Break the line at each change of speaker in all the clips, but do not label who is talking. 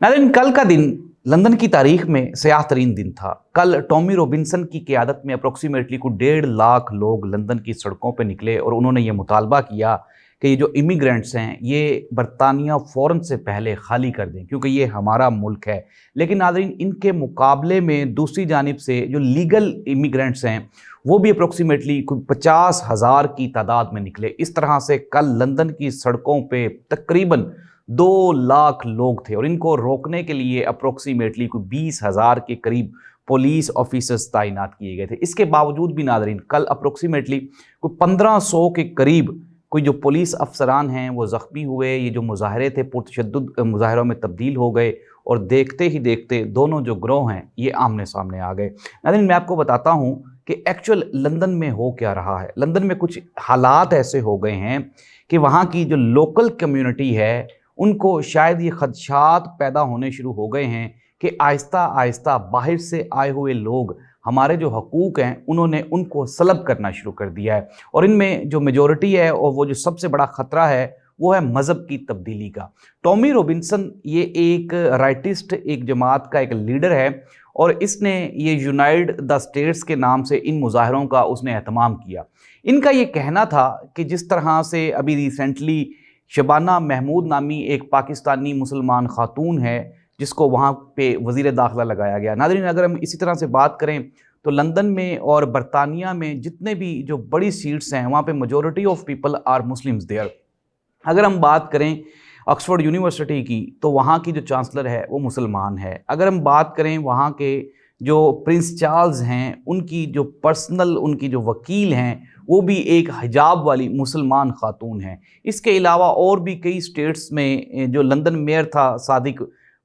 नाज़रीन, कल का दिन लंदन की तारीख में स्याह तरीन दिन था। कल टॉमी रॉबिन्सन की क़यादत में अप्रोक्सीमेटली को 1.5 लाख लोग लंदन की सड़कों पर निकले और उन्होंने ये मुतालबा किया कि ये जो इमिग्रेंट्स हैं ये बरतानिया फ़ौरन से पहले खाली कर दें, क्योंकि ये हमारा मुल्क है। लेकिन नाज़रीन, इनके मुकाबले में दूसरी जानिब से जो लीगल इमिग्रेंट्स हैं वो भी अप्रोक्सीमेटली 50,000 की तादाद में निकले। इस तरह से कल लंदन की सड़कों पे तकरीबन 2 लाख लोग थे और इनको रोकने के लिए अप्रोक्सीमेटली 20,000 के करीब पुलिस ऑफिसर्स तैनात किए गए थे। इसके बावजूद भी नाज़रीन, कल अप्रोक्सीमेटली 1500 के करीब कोई जो पुलिस अफसरान हैं वो ज़ख्मी हुए। ये जो मुजाहरे थे पुरतशद्दुद मुजाहरों में तब्दील हो गए और देखते ही देखते दोनों जो ग्रोह हैं ये आमने सामने आ गए। नाज़रीन, मैं आपको बताता हूँ कि एक्चुअल लंदन में हो क्या रहा है। लंदन में कुछ हालात ऐसे हो गए हैं कि वहाँ की जो लोकल कम्युनिटी है उनको शायद ये खदशात पैदा होने शुरू हो गए हैं कि आहिस्ता आहिस्ता बाहर से आए हुए लोग हमारे जो हकूक़ हैं उन्होंने उनको सलब करना शुरू कर दिया है। और इनमें जो मेजॉरिटी है और वो जो सबसे बड़ा ख़तरा है वो है मज़हब की तब्दीली का। टॉमी रॉबिन्सन ये एक राइटिस्ट, एक जमात का एक लीडर है और इसने ये यूनाइटेड द स्टेट्स के नाम से इन मुजाहरों का उसने एहतमाम किया। इनका ये कहना था कि जिस तरह से अभी रिसेंटली शबाना महमूद नामी एक पाकिस्तानी मुसलमान खातून है जिसको वहाँ पे वज़ीर दाखिला लगाया गया। नाज़रीन, अगर हम इसी तरह से बात करें तो लंदन में और बरतानिया में जितने भी जो बड़ी सीट्स हैं वहाँ पे majority of people are Muslims there. अगर हम बात करें ऑक्सफोर्ड यूनिवर्सिटी की तो वहाँ की जो चांसलर है वो मुसलमान है। अगर हम बात करें वहाँ के जो प्रिंस चार्ल्स हैं उनकी जो पर्सनल उनकी जो वकील हैं वो भी एक हिजाब वाली मुसलमान खातून हैं। इसके अलावा और भी कई स्टेट्स में जो लंदन मेयर था सादिक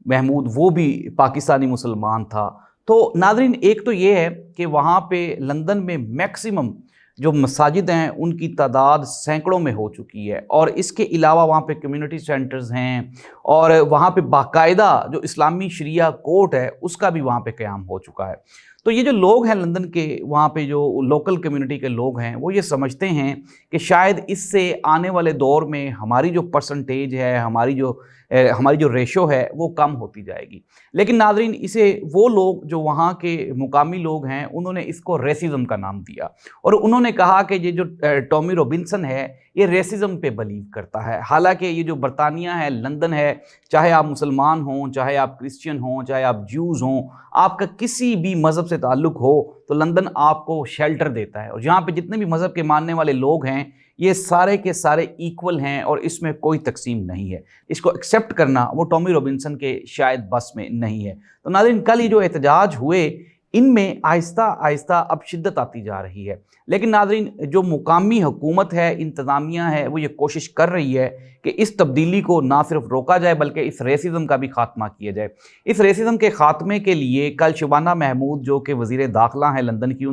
महमूद वो भी पाकिस्तानी मुसलमान था। तो नाज़रीन, एक तो ये है कि वहाँ पे लंदन में मैक्सिमम जो मसाजिद हैं उनकी तादाद सैकड़ों में हो चुकी है और इसके अलावा वहाँ पे कम्युनिटी सेंटर्स हैं और वहाँ पे बाकायदा जो इस्लामी शरिया कोर्ट है उसका भी वहाँ पे क़याम हो चुका है। तो ये जो लोग हैं लंदन के, वहाँ पे जो लोकल कम्युनिटी के लोग हैं वो ये समझते हैं कि शायद इससे आने वाले दौर में हमारी जो परसेंटेज है, हमारी जो रेशो है वो कम होती जाएगी। लेकिन नाज़रीन, इसे वो लोग जो वहाँ के मुकामी लोग हैं उन्होंने इसको रेसिज्म का नाम दिया और उन्होंने कहा कि ये जो टॉमी रॉबिन्सन है ये रेसिज्म पे बिलीव करता है। हालांकि ये जो बरतानिया है, लंदन है, चाहे आप मुसलमान हों, चाहे आप क्रिश्चियन हों, चाहे आप ज्यूज़ हों, आपका किसी भी मज़हब से ताल्लुक़ हो तो लंदन आपको शेल्टर देता है और यहाँ पे जितने भी मज़हब के मानने वाले लोग हैं ये सारे के सारे इक्वल हैं और इसमें कोई तकसीम नहीं है। इसको एक्सेप्ट करना वो टॉमी रॉबिन्सन के शायद बस में नहीं है। तो नाज़रीन, कल ये जो एहतजाज हुए इनमें आहिस्ता आहिस्ता अब शिद्दत आती जा रही है। लेकिन नाज़रीन, जो मुकामी हुकूमत है, इंतज़ामिया है, वो ये कोशिश कर रही है कि इस तब्दीली को ना सिर्फ रोका जाए बल्कि इस रेसिज्म का भी खात्मा किया जाए। इस रेसिज्म के ख़ात्मे के लिए कल शबाना महमूद जो कि वज़ीर दाखिला हैं लंदन की,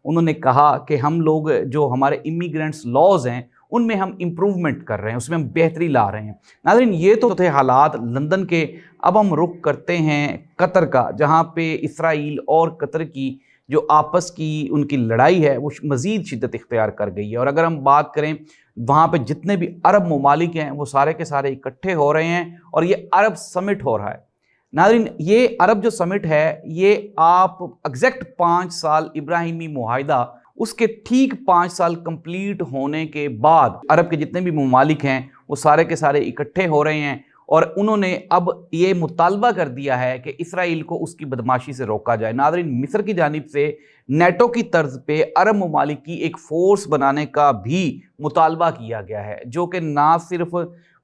उन्होंने कहा कि हम लोग जो हमारे इमिग्रेंट्स लॉज़ हैं उनमें हम इम्प्रूवमेंट कर रहे हैं, उसमें हम बेहतरी ला रहे हैं। नाज़रीन, ये तो थे हालात लंदन के। अब हम रुख करते हैं कतर का, जहाँ पे इसराइल और कतर की जो आपस की उनकी लड़ाई है वो मज़ीद शिद्दत इख्तियार कर गई है। और अगर हम बात करें वहाँ पे जितने भी अरब ममालिक हैं वो सारे के सारे इकट्ठे हो रहे हैं और ये अरब समिट हो रहा है। नाज़रीन, ये अरब जो समिट है ये आप एग्जैक्ट 5 साल इब्राहिमी मुआहिदा उसके ठीक 5 साल कंप्लीट होने के बाद अरब के जितने भी ममालिक हैं वो सारे के सारे इकट्ठे हो रहे हैं और उन्होंने अब ये मुतालबा कर दिया है कि इसराइल को उसकी बदमाशी से रोका जाए। नाज़रीन, मिस्र की जानिब से नेटो की तर्ज पे अरब ममालिक की एक फ़ोर्स बनाने का भी मुतालबा किया गया है जो कि ना सिर्फ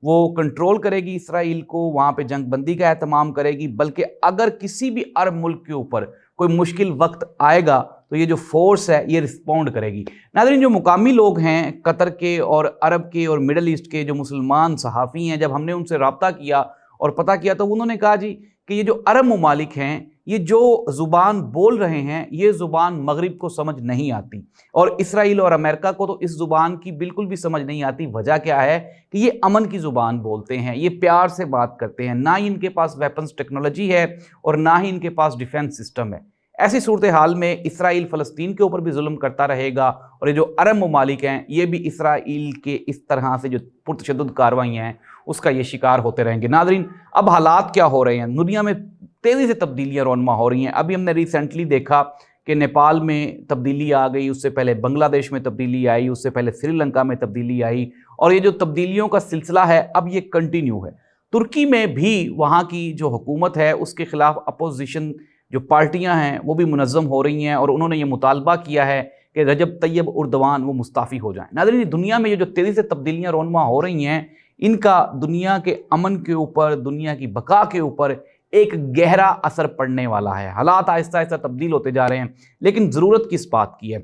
वो कंट्रोल करेगी इसराइल को, वहाँ पे जंग बंदी का एहतमाम करेगी, बल्कि अगर किसी भी अरब मुल्क के ऊपर कोई मुश्किल वक्त आएगा तो ये जो फोर्स है ये रिस्पॉन्ड करेगी। नाज़रीन, जो मुकामी लोग हैं कतर के और अरब के और मिडल ईस्ट के जो मुसलमान सहाफ़ी हैं, जब हमने उनसे रब्ता किया और पता किया तो उन्होंने कहा जी कि ये जो अरब ममालिक हैं ये जो ज़ुबान बोल रहे हैं ये ज़ुबान मगरिब को समझ नहीं आती और इसराइल और अमेरिका को तो इस ज़ुबान की बिल्कुल भी समझ नहीं आती। वजह क्या है कि ये अमन की ज़ुबान बोलते हैं, ये प्यार से बात करते हैं, ना ही इनके पास वेपन्स टेक्नोलॉजी है और ना ही इनके पास डिफेंस सिस्टम है। ऐसी सूरत हाल में इसराइल फ़लस्तीन के ऊपर भी जुल्म करता रहेगा और ये जो अरब ममालिक हैं ये भी इसराइल के इस तरह से जो पुरतशद्दुद कार्रवाइयाँ हैं اس کا یہ شکار ہوتے رہیں گے۔ ناظرین، اب حالات کیا ہو رہے ہیں؟ دنیا میں تیزی سے تبدیلیاں رونما ہو رہی ہیں۔ ابھی ہم نے ریسنٹلی دیکھا کہ نیپال میں تبدیلی آ گئی، اس سے پہلے بنگلہ دیش میں تبدیلی آئی، اس سے پہلے سری لنکا میں تبدیلی آئی، اور یہ جو تبدیلیوں کا سلسلہ ہے اب یہ کنٹینیو ہے۔ ترکی میں بھی وہاں کی جو حکومت ہے اس کے خلاف اپوزیشن جو پارٹیاں ہیں وہ بھی منظم ہو رہی ہیں، اور انہوں نے یہ مطالبہ کیا ہے کہ رجب طیب اردوان وہ مستعفی ہو جائیں۔ ناظرین، دنیا میں یہ جو تیزی سے تبدیلیاں رونما ہو رہی ہیں، ان کا دنیا کے امن کے اوپر، دنیا کی بقا کے اوپر ایک گہرا اثر پڑنے والا ہے۔ حالات آہستہ آہستہ تبدیل ہوتے جا رہے ہیں، لیکن ضرورت کس بات کی ہے؟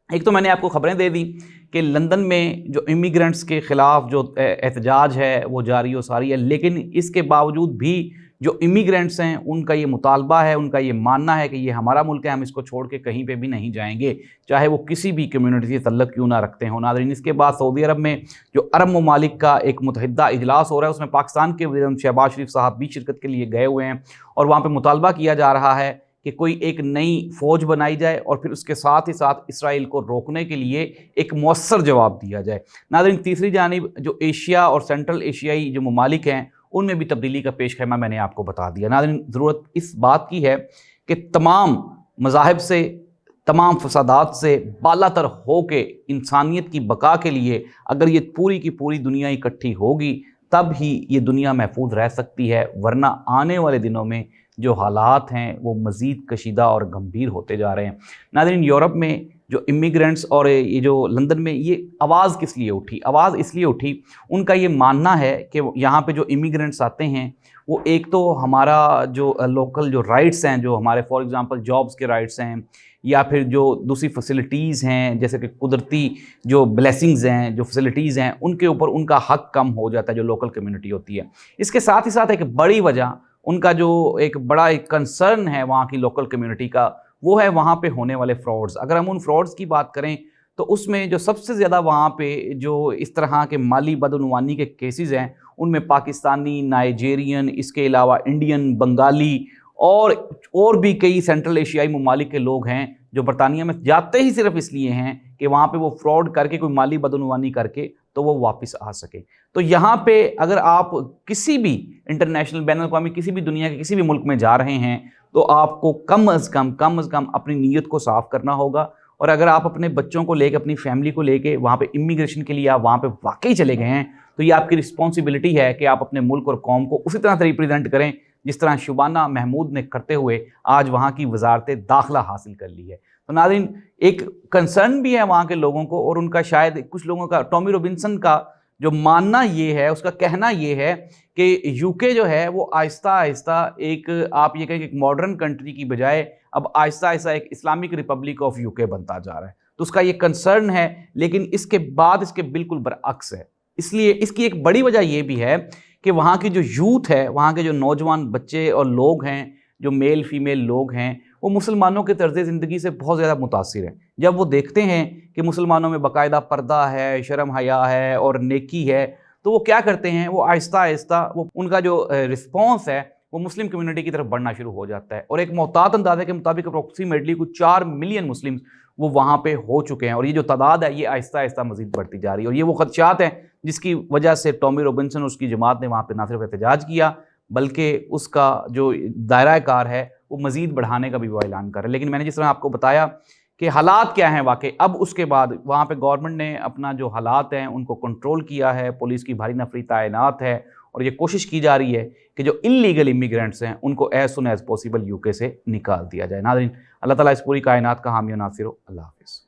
ایک تو میں نے آپ کو خبریں دے دی کہ لندن میں جو امیگرنٹس کے خلاف جو احتجاج ہے وہ جاری و ساری ہے، لیکن اس کے باوجود بھی جو امیگرنٹس ہیں ان کا یہ مطالبہ ہے، ان کا یہ ماننا ہے کہ یہ ہمارا ملک ہے، ہم اس کو چھوڑ کے کہیں پہ بھی نہیں جائیں گے، چاہے وہ کسی بھی کمیونٹی سے تعلق کیوں نہ رکھتے ہوں۔ ناظرین، اس کے بعد سعودی عرب میں جو عرب ممالک کا ایک متحدہ اجلاس ہو رہا ہے، اس میں پاکستان کے وزیر اعظم شہباز شریف صاحب بھی شرکت کے لیے گئے ہوئے ہیں، اور وہاں پہ مطالبہ کیا جا رہا ہے کہ کوئی ایک نئی فوج بنائی جائے اور پھر اس کے ساتھ ہی ساتھ اسرائیل کو روکنے کے لیے ایک مؤثر جواب دیا جائے۔ ناظرین، تیسری جانب جو ایشیا اور سینٹرل ایشیائی جو ممالک ہیں ان میں بھی تبدیلی کا پیش خیمہ میں نے آپ کو بتا دیا۔ ناظرین، ضرورت اس بات کی ہے کہ تمام مذاہب سے، تمام فسادات سے بالا تر ہو کے انسانیت کی بقا کے لیے اگر یہ پوری کی پوری دنیا اکٹھی ہوگی تب ہی یہ دنیا محفوظ رہ سکتی ہے، ورنہ آنے والے دنوں میں جو حالات ہیں وہ مزید کشیدہ اور گمبھیر ہوتے جا رہے ہیں۔ ناظرین، یورپ میں جو امیگرنٹس اور یہ جو لندن میں یہ آواز کس لیے اٹھی؟ آواز اس لیے اٹھی، ان کا یہ ماننا ہے کہ یہاں پہ جو امیگرنٹس آتے ہیں وہ ایک تو ہمارا جو لوکل جو رائٹس ہیں، جو ہمارے فار ایگزامپل جابس کے رائٹس ہیں، یا پھر جو دوسری فیسلٹیز ہیں جیسے کہ قدرتی جو بلیسنگز ہیں، جو فیسلٹیز ہیں، ان کے اوپر ان کا حق کم ہو جاتا ہے جو لوکل کمیونٹی ہوتی ہے۔ اس کے ساتھ ہی ساتھ ایک بڑی وجہ، ان کا جو ایک بڑا ایک کنسرن ہے وہاں کی لوکل کمیونٹی کا، وہ ہے وہاں پہ ہونے والے فراڈز۔ اگر ہم ان فراڈز کی بات کریں تو اس میں جو سب سے زیادہ وہاں پہ جو اس طرح کے مالی بدعنوانی کے کیسز ہیں ان میں پاکستانی، نائجیرین، اس کے علاوہ انڈین، بنگالی اور بھی کئی سینٹرل ایشیائی ممالک کے لوگ ہیں جو برطانیہ میں جاتے ہی صرف اس لیے ہیں کہ وہاں پہ وہ فراڈ کر کے کوئی مالی بدعنوانی کر کے تو وہ واپس آ سکے۔ تو یہاں پہ اگر آپ کسی بھی انٹرنیشنل، بین الاقوامی کسی بھی دنیا کے کسی بھی ملک میں جا رہے ہیں تو آپ کو کم از کم اپنی نیت کو صاف کرنا ہوگا، اور اگر آپ اپنے بچوں کو لے کے، اپنی فیملی کو لے کے وہاں پہ امیگریشن کے لیے آپ وہاں پہ واقعی چلے گئے ہیں تو یہ آپ کی رسپانسبلٹی ہے کہ آپ اپنے ملک اور قوم کو اسی طرح سے ریپرزینٹ کریں جس طرح شبانہ محمود نے کرتے ہوئے آج وہاں کی وزارت داخلہ حاصل کر لی ہے۔ تو ناظرین، ایک کنسرن بھی ہے وہاں کے لوگوں کو، اور ان کا شاید کچھ لوگوں کا، ٹامی روبنسن کا جو ماننا یہ ہے، اس کا کہنا یہ ہے کہ یو کے جو ہے وہ آہستہ آہستہ ایک، آپ یہ کہیں کہ ایک ماڈرن کنٹری کی بجائے اب آہستہ آہستہ ایک اسلامک ریپبلک آف یو کے بنتا جا رہا ہے۔ تو اس کا یہ کنسرن ہے، لیکن اس کے بعد اس کے بالکل برعکس ہے۔ اس لیے اس کی ایک بڑی وجہ یہ بھی ہے کہ وہاں کی جو یوتھ ہے، وہاں کے جو نوجوان بچے اور لوگ ہیں، جو میل فیمیل لوگ ہیں، وہ مسلمانوں کے طرز زندگی سے بہت زیادہ متاثر ہیں۔ جب وہ دیکھتے ہیں کہ مسلمانوں میں باقاعدہ پردہ ہے، شرم حیا ہے اور نیکی ہے، تو وہ کیا کرتے ہیں، وہ آہستہ آہستہ وہ ان کا جو رسپانس ہے وہ مسلم کمیونٹی کی طرف بڑھنا شروع ہو جاتا ہے، اور ایک محتاط اندازے کے مطابق اپروکسیمیٹلی کچھ 4 ملین مسلم وہ وہاں پہ ہو چکے ہیں، اور یہ جو تعداد ہے یہ آہستہ آہستہ مزید بڑھتی جا رہی ہے، اور یہ وہ خدشات ہیں جس کی وجہ سے ٹامی روبنسن اور اس کی جماعت نے وہاں پہ نہ صرف احتجاج کیا بلکہ اس کا جو دائرہ کار ہے وہ مزید بڑھانے کا بھی وہ اعلان کر رہے ہیں۔ لیکن میں نے جس طرح آپ کو بتایا کہ حالات کیا ہیں واقعی، اب اس کے بعد وہاں پہ گورنمنٹ نے اپنا جو حالات ہیں ان کو کنٹرول کیا ہے، پولیس کی بھاری نفری تعینات ہے، اور یہ کوشش کی جا رہی ہے کہ جو انلیگل امیگرینٹس ہیں ان کو as soon as possible you کے سے نکال دیا جائے۔ ناظرین، اللہ تعالیٰ اس پوری کائنات کا حامی و ناصر ہو۔ اللہ حافظ۔